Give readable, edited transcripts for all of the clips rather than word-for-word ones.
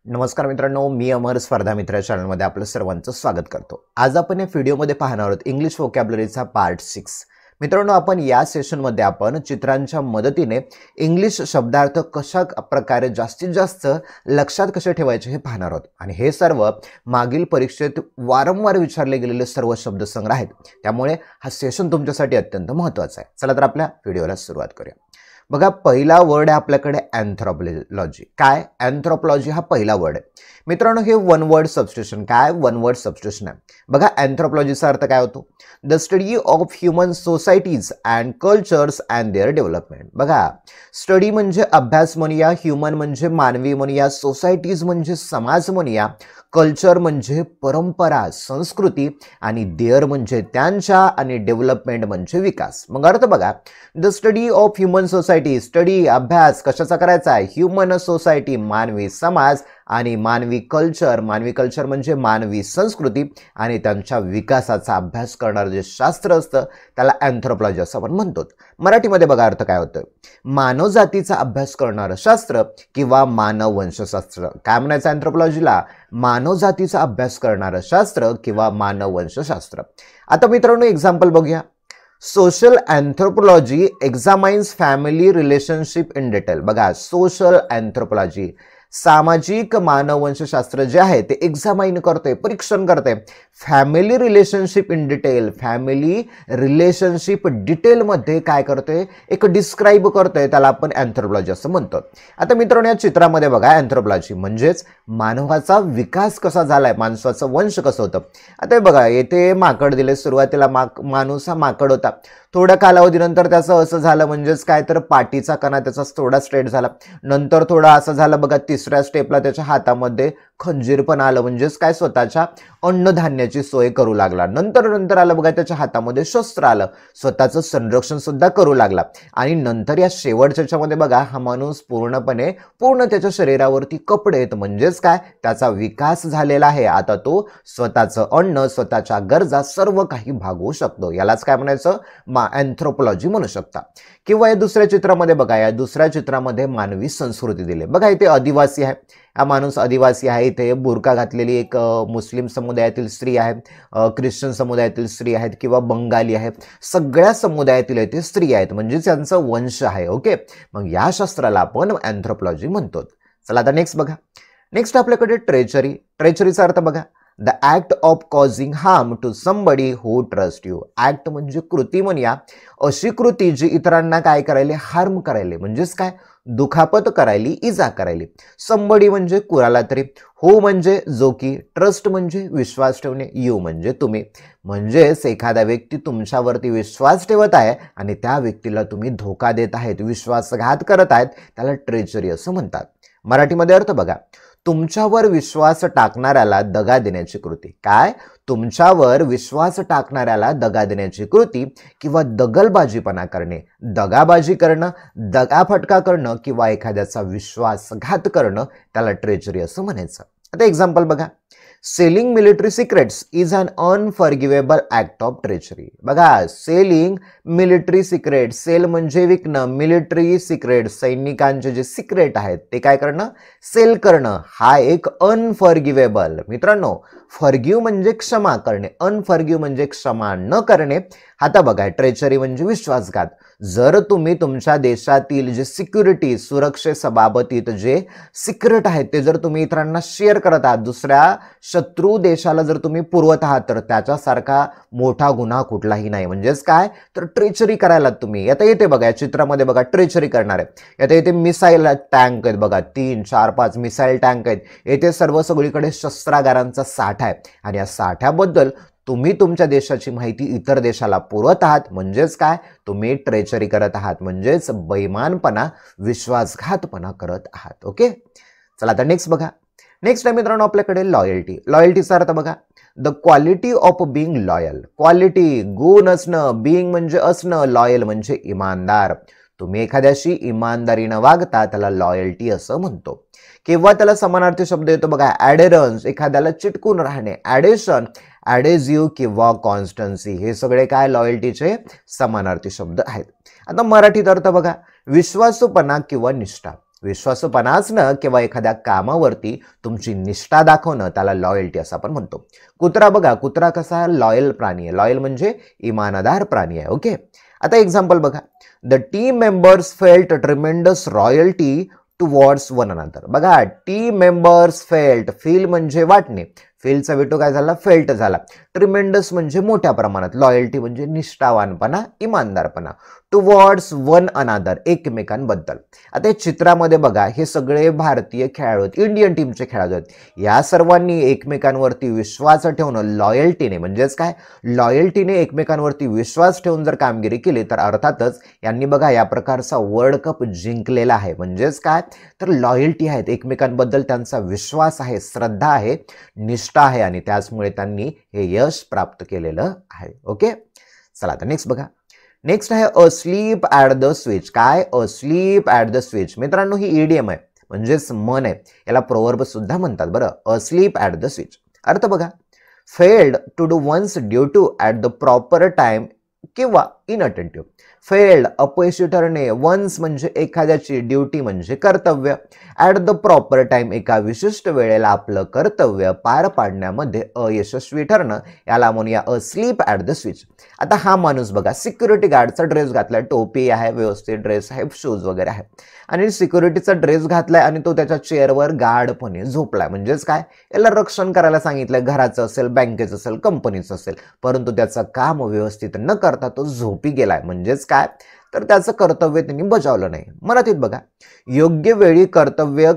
नमस्कार मित्रांनो, मी अमर स्पर्धा मित्र चॅनलमध्ये आपलं सर्वांचं स्वागत करतो। आज आपण या व्हिडिओमध्ये पाहणार आहोत इंग्लिश व्होकॅब्युलरीचा पार्ट 6। मित्रांनो, आपण या सेशनमध्ये आपण चित्रांच्या मदतीने इंग्लिश शब्दार्थ कशा प्रकारे जास्तीत जास्त लक्षात कसे ठेवायचे हे पाहणार आहोत आणि हे सर्व मागील परीक्षेत वारंवार विचारले गेलेले सर्व शब्दसंग्रह आहेत। त्यामुळे हा सेशन तुमच्यासाठी अत्यंत महत्त्वाचा आहे। चला तर आपल्या व्हिडिओला सुरुवात करूया। बघा, पहिला वर्ड आहे आपल्याकडे अँथ्रोपोलॉजी। काय अँथ्रोपोलॉजी हा पहिला वर्ड आहे मित्रांनो। हे वन वर्ड सबस्टिट्यूशन, काय वन वर्ड सबस्टिट्यूशन आहे। बघा, अँथ्रोपोलॉजीचा अर्थ काय होतो? The study of human societies and cultures and their development. बघा, स्टडी म्हणजे अभ्यास म्हणूया, ह्युमन म्हणजे मानवी म्हणूया, सोसायटीज म्हणजे समाज म्हणूया, कल्चर म्हणजे परंपरा संस्कृती आणि देअर म्हणजे त्यांच्या आणि डेव्हलपमेंट म्हणजे विकास। मग अर्थ बघा, the study of human society, study अभ्यास कशाचा करायचा आहे? ह्युमन सोसायटी मानवी समाज आणि मानवी कल्चर म्हणजे मानवी संस्कृती आणि त्यांच्या विकासाचा अभ्यास करणारं जे शास्त्र असतं त्याला अँथ्रोपोलॉजी असं आपण म्हणतो। मराठीमध्ये बघा अर्थ काय होतं? मानव जातीचा अभ्यास करणारं शास्त्र किंवा मानव वंशशास्त्र। काय म्हणायचं अँथ्रोपोलॉजीला? मानव जातीचा अभ्यास करणारं शास्त्र किंवा मानव वंशशास्त्र। आता मित्रांनो एक्झाम्पल बघूया। Social anthropology examines family relationship in detail. बघा, सोशल अँथ्रोपोलॉजी सामाजिक मानववंशशास्त्र जे आहे ते एक्झामाइन करते, परीक्षण करते family relationship in detail. Family relationship डिटेलमध्ये काय करते? एक डिस्क्राइब करते, त्याला आपण अँथ्रोपोलॉजी असं म्हणतो। आता मित्रांनो या चित्रामध्ये बघा, अँथ्रोपोलॉजी म्हणजेच मानवाचा विकास कसा झालाय, माणसाचं वंश कसं होतं। आता बघा, येथे माकड दिले। सुरुवातीला माणूस हा माकड होता, थोड्या कालावधीनंतर त्याचं असं झालं, म्हणजेच काय तर पाठीचा कणा त्याचा थोडा स्ट्रेट झाला, नंतर थोडा असं झालं बघा, तिसऱ्या स्टेपला त्याच्या हातामध्ये खंजीर पण आलं, म्हणजेच काय स्वतःच्या अन्नधान्याची सोय करू लागला। नंतर आलं बघा, त्याच्या हातामध्ये शस्त्र आलं, स्वतःचं संरक्षण सुद्धा करू लागला। आणि नंतर या शेवटच्यामध्ये बघा, हा माणूस पूर्ण त्याच्या शरीरावरती कपडे आहेत, म्हणजेच काय त्याचा विकास झालेला आहे। आता तो स्वतःचं अन्न, स्वतःच्या गरजा सर्व काही भागवू शकतो। यालाच काय म्हणायचं? अँथ्रोपोलॉजी म्हणू शकता। किंवा या दुसऱ्या चित्रामध्ये बघा, या दुसऱ्या चित्रामध्ये मानवी संस्कृती दिली। बघा, इथे आदिवासी आहे, हा माणूस आदिवासी आहे। इथे बुरका घातलेली एक मुस्लिम समुदायातील स्त्री आहे, ख्रिश्चन समुदायातील स्त्री आहेत किंवा बंगाली आहेत, सगळ्या समुदायातील इथे स्त्री आहेत, म्हणजे त्यांचं वंश आहे। ओके, मग या शास्त्राला आपण अँथ्रोपोलॉजी म्हणतो। चला आता नेक्स्ट बघा। नेक्स्ट आपल्याकडे ट्रेचरी। ट्रेचरीचा अर्थ बघा, the act of causing harm to somebody who trust you. Act म्हणजे कृती म्हणूया, अशी कृती जी इतरांना काय करायले? हार्म करायले, म्हणजेच काय दुखापत करायली, इजा करायली। समबडी म्हणजे कुणाला तरी, हो म्हणजे जो की, ट्रस्ट म्हणजे विश्वास ठेवणे, यू म्हणजे तुम्ही। म्हणजेच एखादा व्यक्ती तुमच्यावरती विश्वास ठेवत आहे आणि त्या व्यक्तीला तुम्ही धोका देत आहेत, विश्वासघात करत आहेत, त्याला ट्रेचरी असं म्हणतात। मराठीमध्ये अर्थ बघा, तुमच्यावर विश्वास टाकणाऱ्याला दगा देण्याची कृती। काय? तुमच्यावर विश्वास टाकणाऱ्याला दगा देण्याची कृती किंवा दगलबाजीपणा करणे, दगाबाजी करणं, दगाफटका करणं किंवा एखाद्याचा विश्वासघात करणं, त्याला ट्रेचरी असं म्हणायचं। आता एक्झाम्पल बघा, selling military secrets is an unforgivable act of treachery. बघा, सेलिंग मिलिटरी सिक्रेट, सेल म्हणजे विकणं, मिलिटरी सिक्रेट सैनिकांचे जे सिक्रेट आहेत ते काय करणं? सेल करणं, हा एक अनफॉरगिवेबल। मित्रांनो, फॉरगिव्ह म्हणजे क्षमा करणे, अनफॉरगिव्ह म्हणजे क्षमा न करणे। आता बघा, ट्रेचरी म्हणजे विश्वासघात। जर तुम्ही तुमच्या देशातील जे सिक्युरिटी, सुरक्षेबाबतीत जे सिक्रेट आहेत ते जर तुम्ही इतरांना शेअर करत आहात, दुसऱ्या शत्रू देशाला जर तुम्ही पुरवत आहात, तर त्याच्यासारखा मोठा गुन्हा कुठलाही नाही। म्हणजेच काय तर ट्रेचरी करायला तुम्ही। आता येते बघा, या चित्रामध्ये बघा ट्रेचरी करणार आहे। आता येथे मिसाईल टँक आहेत बघा, 3, 4, 5 मिसाईल टँक आहेत। येथे सगळीकडे शस्त्रागारांचा साठा आहे आणि या साठ्याबद्दल तुम्ही तुमच्या देशाची माहिती इतर देशाला पुरवत आहात, म्हणजेच काय तुम्ही ट्रेचरी करत आहात, म्हणजेच बेईमानपणा, विश्वासघातपणा करत आहात। ओके, चला आता नेक्स्ट बघा। नेक्स्ट आहे मित्रांनो आपल्याकडे लॉयल्टी। लॉयल्टीचा अर्थ बघा, the quality of being loyal. Quality गुण असणं, बिंग म्हणजे असणं, लॉयल म्हणजे इमानदार। तुम्ही एखाद्याशी इमानदारीनं वागता त्याला लॉयल्टी असं म्हणतो। किंवा त्याला समानार्थी शब्द येतो बघा, ॲडेरन्स एखाद्याला चिटकून राहणे, ॲडेशन, ॲडेझिव्ह किंवा कॉन्स्टन्सी, हे सगळे काय लॉयल्टीचे समानार्थी शब्द आहेत। आता मराठीत अर्थ बघा, विश्वासूपणा किंवा निष्ठा। विश्वासूपणा असणं किंवा एखाद्या कामावरती तुमची निष्ठा दाखवणं त्याला लॉयल्टी असं आपण म्हणतो. कुत्रा बघा, कुत्रा कसा लॉयल प्राणी आहे. लॉयल म्हणजे इमानदार प्राणी आहे. ओके, आता एक्झाम्पल बघा. The team members felt tremendous royalty towards one another. बघा, टीम मेंबर्स फेल्ट, फील म्हणजे वाटणे, फीलचा वेटो काय झाला, फेल्ट झाला. ट्रिमेंडस म्हणजे मोठ्या प्रमाणात, लॉयल्टी म्हणजे निष्ठावानपणा, इमानदारपणा. टुवर्ड्स वन अनादर, एकमेकांबद्दल. आता हे चित्रामध्ये बघा, हे सगळे भारतीय खेळाडू आहेत, इंडियन टीमचे खेळाडू आहेत. या सर्वांनी एकमेकांवरती विश्वास ठेवणं लॉयल्टीने, म्हणजेच काय, लॉयल्टीने एकमेकांवरती विश्वास ठेवून जर कामगिरी केली तर अर्थातच यांनी बघा या प्रकारचा वर्ल्ड कप जिंकलेला आहे. म्हणजेच काय, तर लॉयल्टी आहेत, एकमेकांबद्दल त्यांचा विश्वास आहे, श्रद्धा आहे, निष्ठा आहे आणि त्याचमुळे त्यांनी हे यश प्राप्त केलेलं आहे. ओके, चला आता नेक्स्ट बघा. नेक्स्ट आहे अस्लीप ॲट द स्विच. काय, अस्लीप ॲट द स्विच. मित्रांनो, ही ईडीएम आहे, म्हणजेच मन आहे, याला प्रोवर्ब सुद्धा म्हणतात. बरं, अस्लीप ॲट द स्विच अर्थ बघा, failed to do one's duty at the proper time किंवा इनअटेंटिव्ह. फेल्ड अपयशी ठरणे, वन्स म्हणजे एखाद्याची, ड्युटी म्हणजे कर्तव्य, ॲट द प्रॉपर टाइम एका विशिष्ट वेळेला आपलं कर्तव्य पार पाडण्यामध्ये अयशस्वी ठरणं, याला म्हणूया अस्लीप ॲट द स्विच. आता हा माणूस बघा, सिक्युरिटी गार्डचा ड्रेस घातलाय, टोपी आहे, व्यवस्थित ड्रेस आहे, शूज वगैरे आहे आणि सिक्युरिटीचा ड्रेस घातलाय आणि तो त्याच्या चेअरवर गाढपणे झोपलाय. म्हणजेच काय, याला रक्षण करायला सांगितलंय, घराचं असेल, बँकेचं असेल, कंपनीचं असेल, परंतु त्याचं काम व्यवस्थित न करता तो झोपी गेलाय. म्हणजेच काय, तर त्याचं कर्तव्य त्यांनी बजावलं नाही. मराठीत बघा, योग्य वेळी कर्तव्य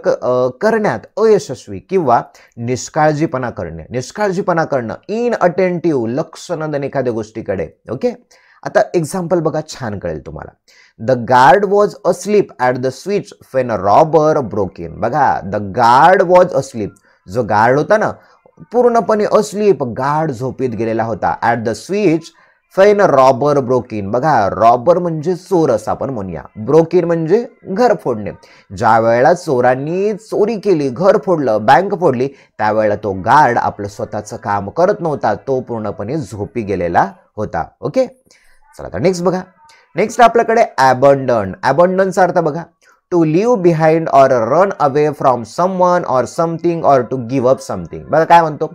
करण्यात अयशस्वी किंवा निष्काळजीपणा करणं, इनअटेंटिव्ह, लक्ष न देणे एखाद्या गोष्टीकडे. ओके, आता एक्झाम्पल बघा, छान कळेल तुम्हाला. The guard was asleep at the switch when a robber broke in. बघा, द गार्ड वॉज अस्लीप, जो गार्ड होता ना, पूर्णपणे अस्लीप, गार्ड झोपीत गेलेला होता. At the switch fan robber broke in. बघा, रॉबर म्हणजे चोर असं आपण म्हणूया, ब्रोक इन म्हणजे घर फोडणे. ज्या वेळेला चोरांनी चोरी केली, घर फोडलं, बँक फोडली, त्यावेळेला तो गार्ड आपलं स्वतःचं काम करत नव्हता, तो पूर्णपणे झोपी गेलेला होता. ओके, चला आता नेक्स्ट बघा. नेक्स्ट आपल्याकडे अबंडन. अबंडनचा अर्थ बघा, to leave behind or run away from someone or something or to give up something. बघा काय म्हणतो,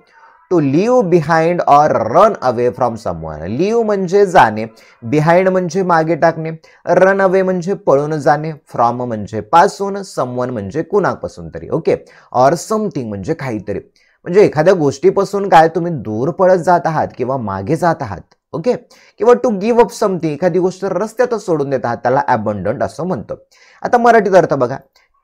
to leave behind or run away from someone. Leave म्हणजे जाणे, बिहाइंड म्हणजे मागे टाकणे, रन अवे म्हणजे पळून जाणे, फ्रॉम म्हणजे पासून, समवन म्हणजे कुणापासून तरी. ओके, ऑर समथिंग म्हणजे काहीतरी, म्हणजे एखाद्या गोष्टीपासून काय तुम्ही दूर पळत जात आहात किंवा मागे जात आहात. ओके, किंवा टू गिव्ह अप समथिंग, एखादी गोष्ट रस्त्यातच सोडून देत आहात, त्याला अबंडन्ड असं म्हणतो. आता मराठीत अर्थ बघा,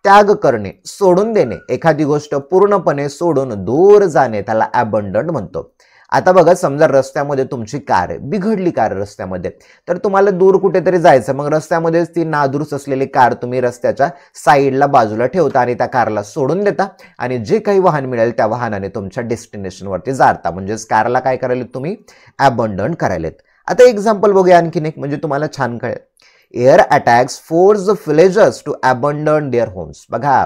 त्याग करणे, सोडून देणे, एखादी गोष्ट पूर्णपणे सोडून दूर जाणे, त्याला अबंडन्ड म्हणतो. आता बघा, समजा रस्त्यामध्ये तुमची कार आहे, बिघडली कार रस्त्यामध्ये, तर तुम्हाला दूर कुठेतरी जायचं, मग रस्त्यामध्येच ती नादुरुस्त असलेली कार तुम्ही रस्त्याच्या साईडला बाजूला ठेवता आणि त्या कारला सोडून देता आणि जे काही वाहन मिळेल त्या वाहनाने तुमच्या डेस्टिनेशनवरती जाता. म्हणजेच कारला काय करायला तुम्ही, अबंडन करायलेत. आता एक्झाम्पल बघूया आणखीन एक, म्हणजे तुम्हाला छान कळेल. Air attacks force villagers to abandon their homes. बघा,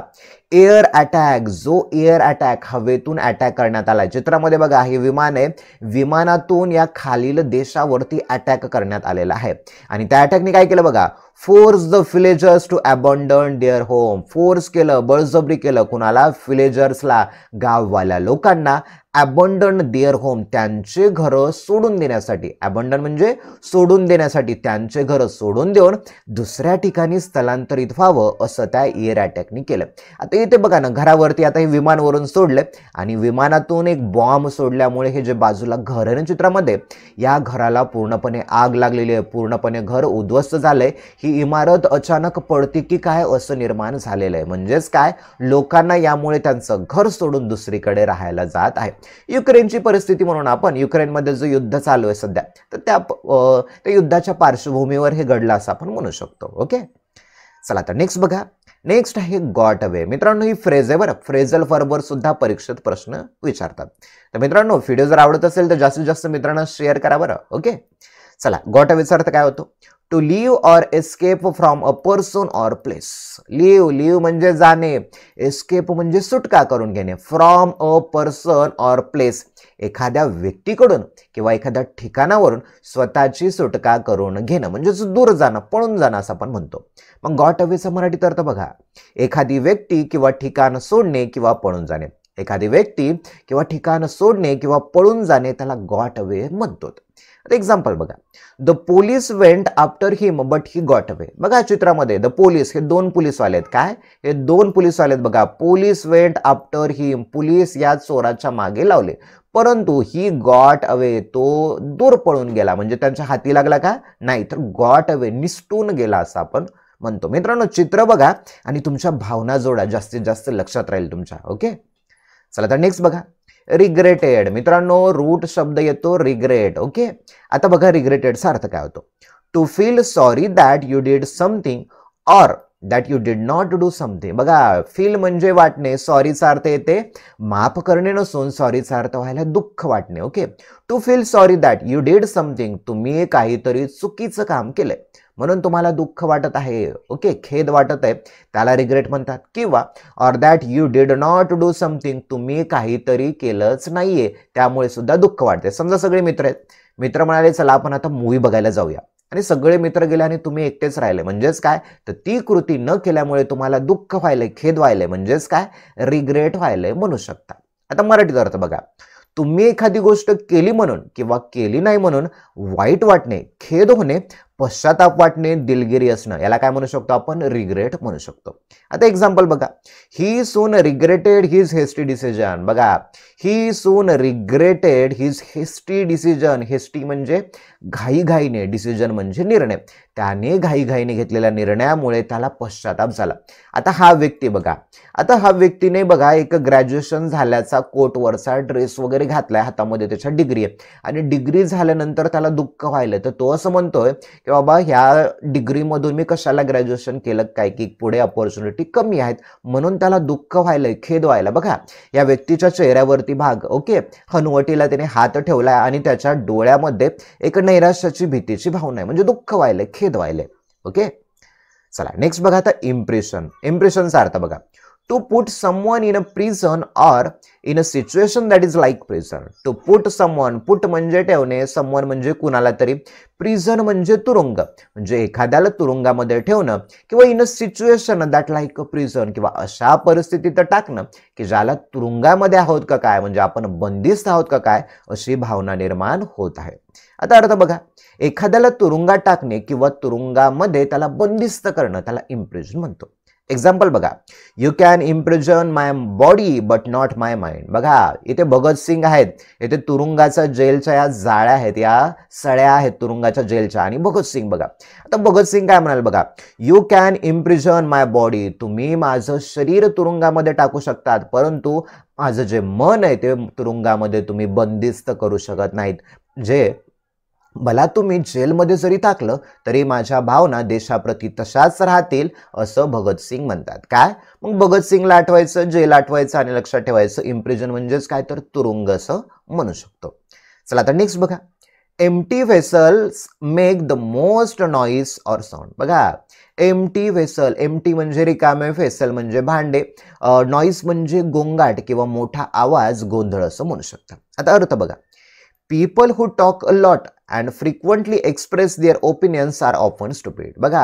एअर अटॅक, जो एअर अटॅक, हवेतून अटॅक करण्यात आला. चित्रामध्ये बघा, हे विमान आहे, विमानातून या खालील देशावरती अटॅक करण्यात आलेला आहे आणि त्या अटॅकने काय केलं बघा, force the villagers to abandon their home. Force केलं, बळजबरी केलं, कुणाला, विलेजर्सला, गाववाल्या लोकांना, अबंडन देअर होम, त्यांचे घरं सोडून देण्यासाठी. अबंडन म्हणजे सोडून देण्यासाठी, त्यांचे घरं सोडून देऊन दुसऱ्या ठिकाणी स्थलांतरित व्हावं असं त्या एअर अटॅकने केलं. आता इथे बघा ना, घरावरती आता हे विमानवरून सोडले आणि विमानातून एक बॉम्ब सोडल्यामुळे हे जे बाजूला घर आहे ना चित्रामध्ये, या घराला पूर्णपणे आग लागलेली आहे, पूर्णपणे घर उद्ध्वस्त झालंय. ही इमारत अचानक पडते की काय असं निर्माण झालेलं आहे. म्हणजेच काय, लोकांना यामुळे त्यांचं घर सोडून दुसरीकडे राहायला जात आहे. युक्रेनची परिस्थिती म्हणून आपण, युक्रेनमध्ये जो युद्ध चालू आहे सध्या, तर त्या युद्धाच्या पार्श्वभूमीवर हे घडलं असं आपण म्हणू शकतो. ओके, चला आता नेक्स्ट बघा. नेक्स्ट आहे गॉट अवे. मित्रांनो, ही फ्रेज आहे बरं, फ्रेझल वर्बवर सुद्धा परीक्षेत प्रश्न विचारतात. तर मित्रांनो, व्हिडिओ जर आवडत असेल तर जास्तीत जास्त मित्रांना शेअर करा बरं. ओके, चला, गॉट अवेचा अर्थ काय होतो? To leave or escape from a person or place. Leave म्हणजे जाणे, एस्केप म्हणजे सुटका करून घेणे, from a person or place एखाद्या व्यक्तीकडून किंवा एखाद्या ठिकाणावरून स्वतःची सुटका करून घेणं म्हणजे दूर जाणं, पळून जाणं असं आपण म्हणतो. मग गॉट अवेचा मराठीत अर्थ बघा, एखादी व्यक्ती किंवा ठिकाण सोडणे किंवा पळून जाणे. एखादी व्यक्ती किंवा ठिकाण सोडणे किंवा पळून जाणे त्याला गॉट अवे म्हणतो. एक्झाम्पल बघा, the police went after him but he got away. बघा चित्रामध्ये द पोलीस, हे दोन पोलीसवाले आहेत. काय? हे दोन पोलीसवाले आहेत. बघा, पोलीस वेंट आफ्टर हिम, पोलीस या चोराच्या मागे लावले, परंतु ही गॉट अवे, तो दूर पळून गेला. म्हणजे त्यांच्या हाती लागला का? नाही, तर गॉट अवे, निसटून गेला असं आपण म्हणतो. मित्रांनो, चित्र बघा आणि तुमच्या भावना जोडा, जास्तीत जास्त लक्षात राहील तुमच्या. ओके, चला तर नेक्स्ट बघा, रिग्रेटेड. मित्रांनो, रूट शब्द येतो रिग्रेट. ओके, आता बघा रिग्रेटेडचा अर्थ काय होतो? To feel sorry that you did something or that you did not do something. बघा, फील म्हणजे वाटणे, सॉरीचा अर्थ येते माफ करणे नसून सॉरीचा अर्थ व्हायला दुःख वाटणे. Okay, to feel sorry that you did something, तुम्ही काहीतरी चुकीचं काम केलंय म्हणून तुम्हाला दुःख वाटत आहे. ओके, खेद वाटत आहे, त्याला रिग्रेट म्हणतात. किंवा or that you did not do something, तुम्ही काहीतरी केलंच नाहीये त्यामुळे सुद्धा दुःख वाटते. समजा सगळे मित्र आहेत, मित्र म्हणाले चला आपण आता मूवी बघायला जाऊया, आणि सगळे मित्र गेले आणि तुम्ही एकटेच राहिले. म्हणजेच काय? तर ती कृती न केल्यामुळे तुम्हाला दुःख व्हायलंय, खेद व्हायलंय, म्हणजेच काय? रिग्रेट व्हायलंय म्हणू शकता. आता मराठीत अर्थ बघा, तुम्ही एखादी गोष्ट केली म्हणून किंवा केली नाही म्हणून वाईट वाटणे, खेद होणे, पश्चाताप वाटणे, दिलगिरी असणं, याला काय म्हणू शकतो आपण? रिग्रेट म्हणू शकतो. आता एक्झाम्पल बघा, he soon regretted his hasty decision. बघा, he soon regretted his hasty decision. Hasty म्हणजे घाईघाईने, डिसिजन म्हणजे निर्णय. त्याने घाईघाईने घेतलेल्या निर्णयामुळे त्याला पश्चाताप झाला. आता हा व्यक्ती बघा, आता हा व्यक्तीने बघा एक ग्रॅज्युएशन झाल्याचा कोटवरचा ड्रेस वगैरे घातलाय, हातामध्ये त्याच्या डिग्री आहे, आणि डिग्री झाल्यानंतर त्याला दुःख व्हायला, तर तो असं म्हणतोय की बाबा ह्या डिग्रीमधून मी कशाला ग्रॅज्युएशन केलं, काय की पुढे अपॉर्च्युनिटी कमी आहेत म्हणून त्याला दुःख व्हायलंय, खेद व्हायला. बघा, या व्यक्तीच्या चेहऱ्यावरती भाग, ओके, हनुवटीला त्याने हात ठेवलाय आणि त्याच्या डोळ्यामध्ये एक नैराश्याची, भीतीची भावना आहे, म्हणजे दुःख व्हायलंय, खेद व्हायलंय. ओके, चला नेक्स्ट बघा, आता इम्प्रेशन. इम्प्रेशनचा अर्थ बघा, to put someone in a prison or in a situation that is like prison. To put someone, put म्हणजे ठेवणे, समवन म्हणजे कुणाला तरी, प्रिझन म्हणजे तुरुंग, म्हणजे एखाद्याला तुरुंगामध्ये ठेवणं, किंवा in a situation that like a prison, किंवा अशा परिस्थितीत टाकणं की ज्याला तुरुंगामध्ये आहोत का काय, म्हणजे आपण बंदिस्त आहोत का काय, अशी भावना निर्माण होत आहे. आता अर्थ बघा, एखाद्याला तुरुंगात टाकणे किंवा तुरुंगामध्ये त्याला बंदिस्त करणं त्याला इम्प्रिजन म्हणतो. एक्झाम्पल बघा, you can imprison my body but not my mind. बघा, इथे भगतसिंग आहेत, इथे तुरुंगाच्या जेलच्या या जाळ्या आहेत, या सळ्या आहेत तुरुंगाच्या जेलच्या, आणि भगतसिंग बघा. आता भगतसिंग काय म्हणाल बघा, you can imprison my body, तुम्ही माझं शरीर तुरुंगामध्ये टाकू शकतात, परंतु माझं जे मन आहे ते तुरुंगामध्ये तुम्ही बंदिस्त करू शकत नाहीत. जे मला तुम्ही जेलमध्ये जरी टाकलं तरी माझ्या भावना देशाप्रती तशाच राहतील असं भगतसिंग म्हणतात. काय? मग भगतसिंगला आठवायचं, जेल आठवायचं आणि लक्षात ठेवायचं इम्प्रिजन म्हणजेच काय, तर तुरुंग असं म्हणू शकतो. चला आता नेक्स्ट बघा, empty vessels make the most noise or sound. बघा, एम्प्टी व्हेसल, एम्प्टी म्हणजे रिकामे, व्हेसल म्हणजे भांडे, नॉईज म्हणजे गोंगाट किंवा मोठा आवाज, गोंधळ असं म्हणू शकतात. आता अर्थ बघा, people who talk a lot and frequently express their opinions are often stupid. बघा,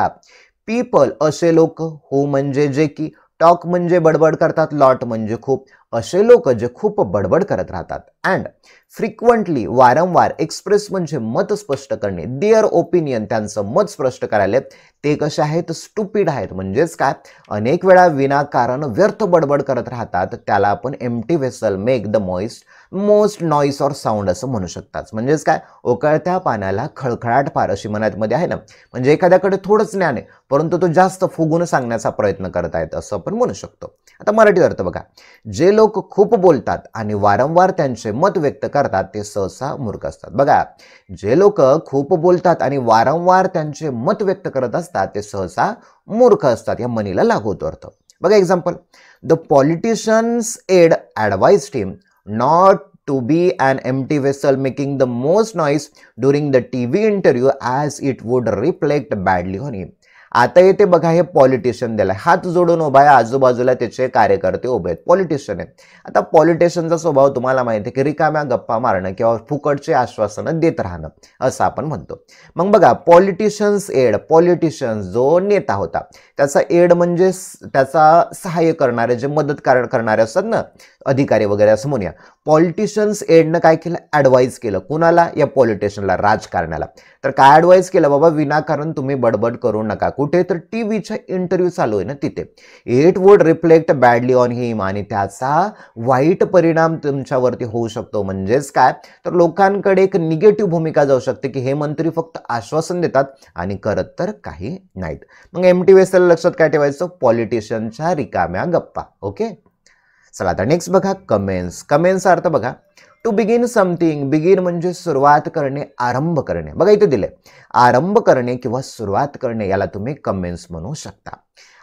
people असे लोक, who म्हणजे जे की, टॉक म्हणजे बडबड करतात, लॉट म्हणजे खूप, असे लोक जे खूप बडबड करत राहतात, अँड फ्रिक्वेंटली वारंवार, एक्सप्रेस म्हणजे मत स्पष्ट करणे, देअर ओपिनियन त्यांचं मत स्पष्ट करायला, ते कसे आहेत, स्टुपिड आहेत. म्हणजेच काय, अनेक वेळा विनाकारण व्यर्थ बडबड करत राहतात, त्याला आपण empty vessel make the most noise or sound असं म्हणू शकतात. म्हणजेच काय, उकळत्या पाण्याला खळखळाट फार, अशी मनातमध्ये आहे ना, म्हणजे एखाद्याकडे थोडंच ज्ञान आहे परंतु तो जास्त फुगून सांगण्याचा प्रयत्न करत आहेत असं आपण म्हणू शकतो. आता मराठी अर्थ बघा, जे लोक खूप बोलतात आणि वारंवार त्यांचे मत व्यक्त करतात ते सहसा मूर्ख असतात. बघा, जे लोक खूप बोलतात आणि वारंवार त्यांचे मत व्यक्त करत असतात ते सहसा मूर्ख असतात. या म्हणीला लागू होतो अर्थ. बघा example, the politicians had advised him not to be an empty vessel making the most noise during the TV interview as it would reflect badly on him. आता येते बघा, हे पॉलिटिशियन दिलाय, हात जोडून उभा आहे, आजूबाजूला त्याचे कार्यकर्ते उभे आहेत, पॉलिटिशियन आहे. आता पॉलिटिशियनचा स्वभाव तुम्हाला माहिती आहे की रिकाम्या गप्पा मारणं किंवा फुकटचे आश्वासनं देत राहणं असं आपण म्हणतो. मग बघा, पॉलिटिशियन्स एड, पॉलिटिशियन्स जो नेता होता त्याचा एड म्हणजे त्याचा सहाय्य करणारे, जे मदत करणारे असतात ना, अधिकारी वगैरे असं म्हणूया. पॉलिटिशियन्स एडनं काय केलं, ॲडवाईज केलं. कुणाला? या पॉलिटिशियनला, राजकारण्याला. तर काय ॲडवाईज केलं, बाबा विनाकारण तुम्ही बडबड करू नका. कुठे? तर टीव्हीच्या इंटरव्ह्यू चालू आहे ना तिथे. It would reflect badly on him, आणि त्याचा वाईट परिणाम तुमच्यावरती होऊ शकतो. म्हणजेच काय, तर लोकांकडे एक निगेटिव्ह भूमिका जाऊ शकते की हे मंत्री फक्त आश्वासन देतात आणि करत तर काही नाहीत. मग एम्प्टी वेसल लक्षात काय ठेवायचं, पॉलिटिशियनच्या रिकाम्या गप्पा. ओके, चला आता नेक्स्ट बघा, कमेंट्स. कमेंट्सचा अर्थ बघा, टू बिगिन समथिंग. बिगिन म्हणजे सुरुवात करणे, आरंभ करणे. बघा इथे दिले, आरंभ करणे किंवा सुरुवात करणे, याला तुम्ही कमेंट्स म्हणू शकता.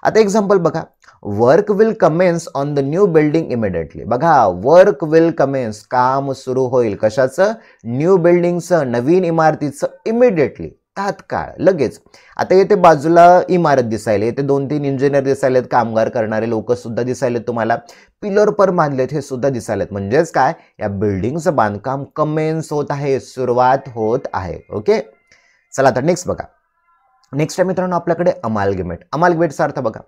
आता एक्झाम्पल बघा, work will Cummins on the new building immediately. बघा, वर्क विल कमेन्स, काम सुरू होईल. कशाचं? न्यू बिल्डिंगचं, नवीन इमारतीचं, इमिडिएटली, तात्काळ, लगेच. आता येथे बाजूला इमारत दिसायला, येथे 2-3 इंजिनियर दिसायलेत, कामगार करणारे लोक सुद्धा दिसायलेत तुम्हाला, पिलर पर बांधलेत हे सुद्धा दिसायलेत. म्हणजेच काय, या बिल्डिंगचं बांधकाम कमेन्स होत आहे, सुरुवात होत आहे. ओके, चला आता नेक्स्ट बघा. नेक्स्ट आहे मित्रांनो आपल्याकडे अमालगमेट. अमालगमेटचा अर्थ बघा,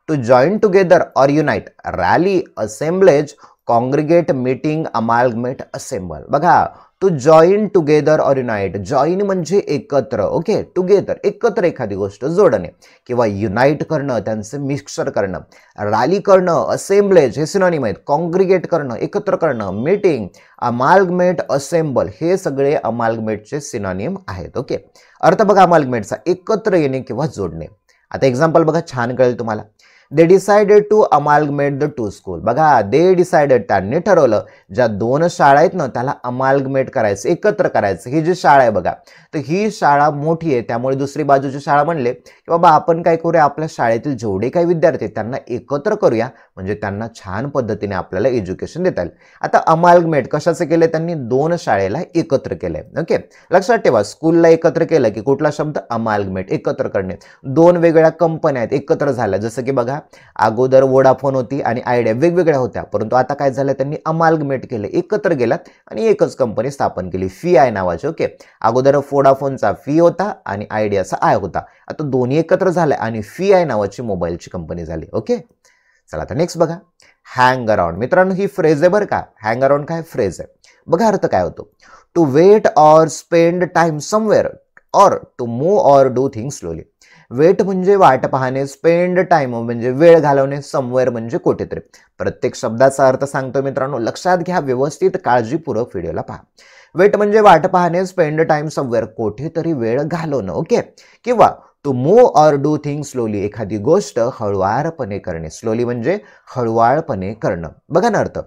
to join together or unite, rally, assemblage, congregate, meeting, amalgamate, assemble. बघा, to join together or unite, join म्हणजे एकत्र. ओके, टुगेदर एकत्र एखादी गोष्ट जोडणे, किंवा युनाइट करणं, त्यांचं मिक्सचर करणं, रॅली करणं, असेंब्लेज हे सिनोनिम आहेत, कॉंग्रिगेट करणं, एकत्र करणं, मीटिंग, अमालगमेट, असेंबल हे सगळे अमालगमेटचे सिनोनिम आहेत. ओके, अर्थ बघा अमालगमेटचा, एकत्र येणे किंवा जोडणे. आता एक्झाम्पल बघा, छान कळेल तुम्हाला. They decided to amalgamate the 2 school. बघा, दे डिसाइडेड, त्यांनी ठरवलं, ज्या 2 शाळा आहेत ना त्याला अमालगमेट करायचं, एकत्र करायचं. ही जी शाळा आहे बघा, तर ही शाळा मोठी आहे, त्यामुळे दुसरी बाजूची शाळा म्हणले की बाबा आपण काय करूया, आपल्या शाळेतील जेवढे काही विद्यार्थी आहेत त्यांना एकत्र करूया, म्हणजे त्यांना छान पद्धतीने आपल्याला एज्युकेशन देता येईल. आता अमालगमेट कशाचं केलंय, त्यांनी 2 शाळेला एकत्र केलंय. ओके, लक्षात ठेवा, स्कूलला एकत्र केलं की कुठला शब्द, अमालगमेट, एकत्र करणे. 2 वेगळ्या कंपन्या आहेत, एकत्र झाल्या. जसं की बघा, अगोदर वोडाफोन होती आणि आयडिया वेगवेगळ्या होत्या, परंतु आता काय झालं, त्यांनी अमालगमेट केलं, एकत्र गेलात आणि एकच कंपनी स्थापन केली, FII नावाची. ओके, अगोदर वोडाफोनचा फी होता आणि आयडियाचा आय होता, आता दोन्ही एकत्र झाले आणि FII नावाची मोबाईलची कंपनी झाली. ओके, चला आता नेक्स्ट बघा, हँग अराउंड. मित्रांनो ही फ्रेज आहे बरं का, हँग अराउंड काय फ्रेज आहे. बघा अर्थ काय होतो, to wait or spend time somewhere, or to move or do things slowly. Wait म्हणजे वाट पाहणे, स्पेंड टाइम म्हणजे वेळ घालवणे, समवेअर म्हणजे कुठेतरी. प्रत्येक शब्दाचा अर्थ सांगतो मित्रांनो, लक्षात घ्या, व्यवस्थित काळजीपूर्वक व्हिडिओला पहा. वेट म्हणजे वाट पाहणे, स्पेंड टाइम समवेअर कुठेतरी वेळ घालवणं. ओके, किंवा to move or do things slowly, एखादी गोष्ट हळुवारपणे करणे. स्लोली म्हणजे हळुवारपणे करणं. बघा ना अर्थ,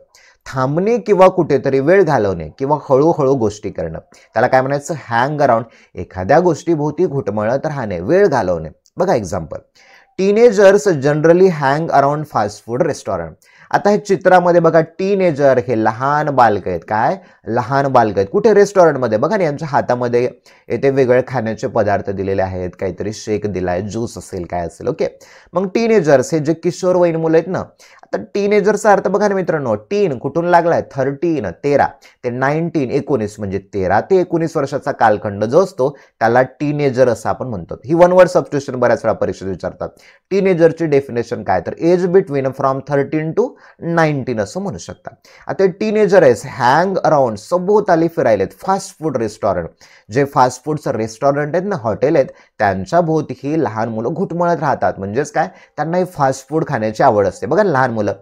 थांबणे किंवा कुठेतरी वेळ घालवणे किंवा हळूहळू गोष्टी करणं, त्याला काय म्हणायचं, हँग अराउंड. एखाद्या गोष्टीभोवती घुटमळत राहणे, वेळ घालवणे. बघा example, teenagers generally hang around fast food restaurant. आता हे चित्रामध्ये बघा, टीनेजर हे लहान बालक आहेत. काय, लहान बालक आहेत. कुठे, रेस्टॉरंटमध्ये. बघा ना, यांच्या हातामध्ये येथे वेगवेगळे खाण्याचे पदार्थ दिलेले आहेत, काहीतरी शेक दिलाय, ज्यूस असेल, काय असेल. ओके, मग टीनेजर्स हे जे किशोरवयीन मुलं आहेत ना, आता टीनेजरचा अर्थ बघा ना मित्रांनो, टीन कुठून लागलाय, 13 13 ते 19 19 म्हणजे 13 ते 19 वर्षाचा कालखंड जो असतो त्याला टीनेजर असं आपण म्हणतो. ही वन वर्ड सबस्टिट्यूशन बऱ्याच वेळा परीक्षेत विचारतात. टीनेजरची डेफिनेशन काय, तर एज बिटवीन फ्रॉम 13 to 19 असं म्हणू शकता. आता टीनेजर आहे, हँग अराउंड, सभोवताली फिरायलेत, फास्ट फूड रेस्टॉरंट, जे फास्ट फूडचं रेस्टॉरंट आहेत ना, हॉटेल आहेत, त्यांच्या भोवती ही लहान मुलं घुटमळत राहतात. म्हणजेच काय, त्यांना फास्ट फूड खाण्याची आवड असते. बघा लहान मुलं,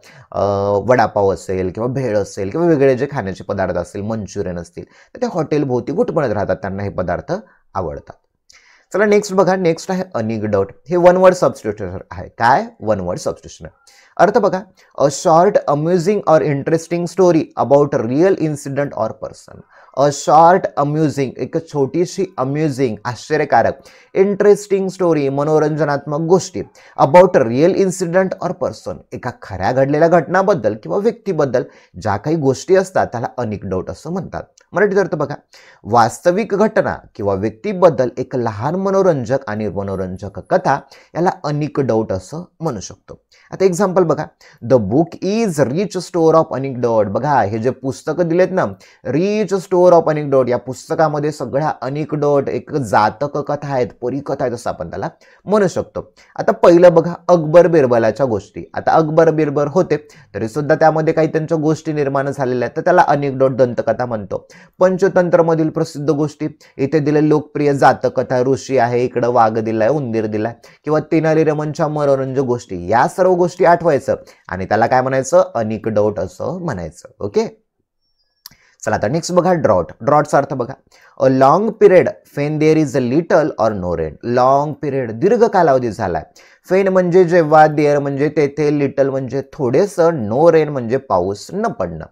वडापाव असेल किंवा भेळ असेल किंवा वेगळे जे खाण्याचे पदार्थ असतील, मंचुरियन असतील, तर ते हॉटेल भोवती घुटमळत राहतात, त्यांना हे पदार्थ आवडतात. चला नेक्स्ट बघा, नेक्स्ट आहे अनिकडोट. हे वन वर्ड सबस्टिट्यूशन आहे. काय? वन वर्ड सबस्टिट्यूशन आहे. अर्थ बघा, अ शॉर्ट अम्युझिंग और interesting story about real incident और पर्सन. अ शॉर्ट अम्युझिंग, एक छोटीशी अम्युझिंग, आश्चर्यकारक, इंटरेस्टिंग स्टोरी, मनोरंजनात्मक गोष्टी, अबाउट रियल इन्सिडेंट और पर्सन, एका खऱ्या घडलेल्या घटनाबद्दल किंवा व्यक्तीबद्दल ज्या काही गोष्टी असतात त्याला अनिकडोट असं म्हणतात. मराठीत अर्थ बघा, वास्तविक घटना किंवा व्यक्तीबद्दल एक लहान मनोरंजक आणि मनोरंजक कथा याला अनिकडोट असं म्हणू शकतो. आता एक्झाम्पल बघा, the book is rich store of anecdote. बघा हे जे पुस्तकं दिलेत ना, रिच स्टोर ऑफ अनिकडोट, या पुस्तकामध्ये सगळ्या अनिकडोट, एक जातक कथा आहेत, परिकथा आहेत असं आपण त्याला म्हणू शकतो. आता पहिलं बघा, अकबर बिरबलाच्या गोष्टी. आता अकबर बिरबल होते तरी सुद्धा त्यामध्ये काही त्यांच्या गोष्टी निर्माण झालेल्या आहेत, तर त्याला अनिकडोट दंतकथा म्हणतो. पंचतंत्र मधील प्रसिद्ध गोष्टी, इथे दिले लोकप्रिय जातक कथा, ऋषी आहे, इकडं वाघ दिलाय, उंदीर दिलाय, किंवा तेनाली रमणच्या मनोरंजक गोष्टी, या सर्व गोष्टी आठवायचं आणि त्याला काय म्हणायचं? अनिकडोट असं म्हणायचं. ओके, चला आता नेक्स्ट बघा, ड्रॉट. ड्रॉटचा अर्थ बघा, a long period when there is a little or no rain. Long period, दीर्घ कालावधी झालाय. फेन म्हणजे जेव्हा, देअर म्हणजे तेथे, लिटल म्हणजे थोडेसं, नो रेन म्हणजे पाऊस न पडणं.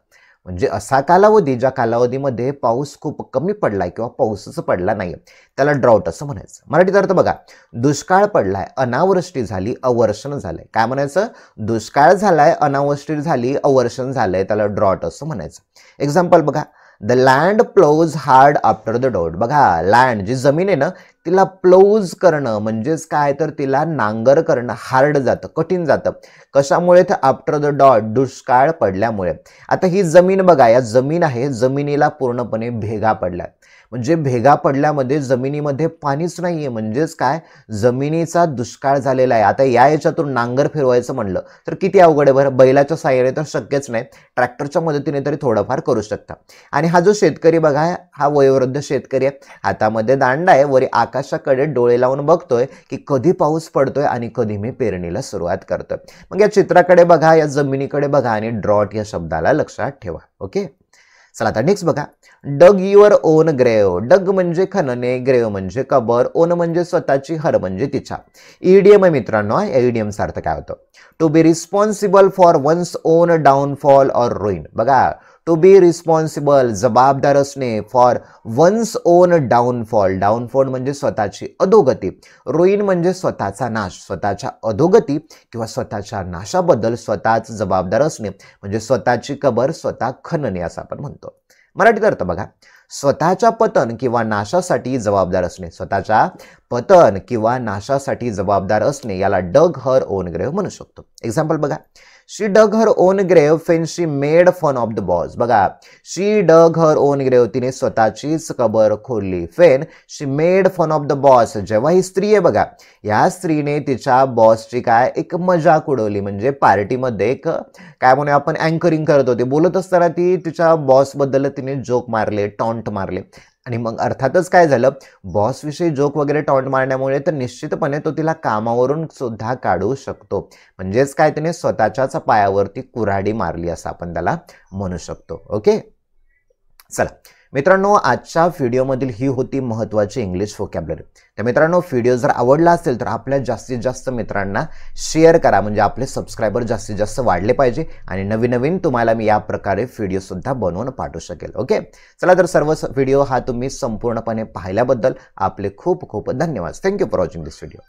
म्हणजे असा कालावधी ज्या कालावधीमध्ये पाऊस खूप कमी पडलाय किंवा पाऊसच पडला नाही, त्याला ड्रॉट असं म्हणायचं. मराठीत अर्थ बघा, दुष्काळ पडलाय, अनावृष्टी झाली, अवर्षण झालंय. काय म्हणायचं? दुष्काळ झालाय, अनावृष्टी झाली, अवर्षण झालंय, त्याला ड्रॉट असं म्हणायचं. एक्झाम्पल बघा, the land ploughs hard after the drought. बघा लँड, जी जमीन आहे ना, तिला प्लोज करणं म्हणजेच काय, तर तिला नांगर करणं हार्ड जातं, कठीण जातं. कशामुळे? तर आफ्टर द डॉट, दुष्काळ पडल्यामुळे. आता ही जमीन बघा, या जमीन आहे, जमिनीला पूर्णपणे भेगा पडल्या. म्हणजे भेगा पडल्यामध्ये जमिनीमध्ये पाणीच नाहीये, म्हणजेच काय, जमिनीचा दुष्काळ झालेला आहे. आता या याच्यातून नांगर फिरवायचं म्हणलं तर किती अवघड आहे बरं. बैलाच्या साहाय्याने तर शक्यच नाही, ट्रॅक्टरच्या मदतीने तरी थोडंफार करू शकता. आणि हा जो शेतकरी बघा, हा वयोवृद्ध शेतकरी आहे, हातामध्ये दांडा आहे, वरी आकाशाकडे डोळे लावून बघतोय की कधी पाऊस पडतोय आणि कधी मी पेरणीला सुरुवात करतोय. मग या चित्राकडे बघा, या जमिनीकडे बघा आणि ड्रॉट या शब्दाला लक्षात ठेवा. ओके, चला आता नेक्स्ट बघा, डग युअर ओन ग्रेव. डग म्हणजे खणणे, ग्रेव म्हणजे कबर, ओन म्हणजे स्वतःची, हर म्हणजे तिच्या. ईडीएम आहे मित्रांनो. या ईडीएमचा अर्थ काय होतो? To be responsible for one's own downfall or ruin. बघा, टू बी रिस्पॉन्सिबल, जबाबदार असणे, for one's own downfall. Downfall म्हणजे स्वतःची अधोगती, रुईन म्हणजे स्वतःचा नाश. स्वतःच्या अधोगती किंवा स्वतःच्या नाशाबद्दल स्वतःच जबाबदार असणे म्हणजे स्वतःची कबर स्वतः खणणे असं आपण म्हणतो. मराठीत अर्थ बघा, स्वतःच्या पतन किंवा नाशासाठी जबाबदार असणे. स्वतःच्या पतन किंवा नाशासाठी जबाबदार असणे याला डग हर ओन ग्रेव म्हणू शकतो. एक्झाम्पल बघा, she Doug her own grave when she made fun of the boss. बघा, शी डग हर ओन ग्रेव, तिने स्वतःचीच कबर खोदली. When she made fun of the boss, जेव्हा ही स्त्री आहे बघा, या स्त्रीने तिच्या बॉसची काय, एक मजाक उडवली. म्हणजे पार्टीमध्ये एक काय म्हणूया आपण, अँकरिंग करत होते, बोलत असताना ती तिच्या बॉस बद्दल तिने जोक मारले, टॉन्ट मारले. आणि मग अर्थातच काय झालं, बॉस विषयी जोक वगैरे टॉन्ट मारण्यामुळे तर निश्चितपणे तो तिला कामावरून सुद्धा काढू शकतो. म्हणजेच काय, तिने स्वतःच्याच पायावरती कुऱ्हाडी मारली असं आपण त्याला म्हणू शकतो. ओके, चला मित्रांनो, आजच्या व्हिडिओमधील ही होती महत्त्वाची इंग्लिश व्होकॅब्युलरी. तर मित्रांनो, व्हिडिओ जर आवडला असेल तर आपल्या जास्तीत जास्त मित्रांना शेअर करा, म्हणजे आपले सबस्क्रायबर जास्तीत जास्त वाढले पाहिजे आणि नवीन नवीन तुम्हाला मी या प्रकारे व्हिडिओसुद्धा बनवून पाठवू शकेल. ओके, चला तर सर्व व्हिडिओ हा तुम्ही संपूर्णपणे पाहिल्याबद्दल आपले खूप खूप धन्यवाद. Thank you for watching this video.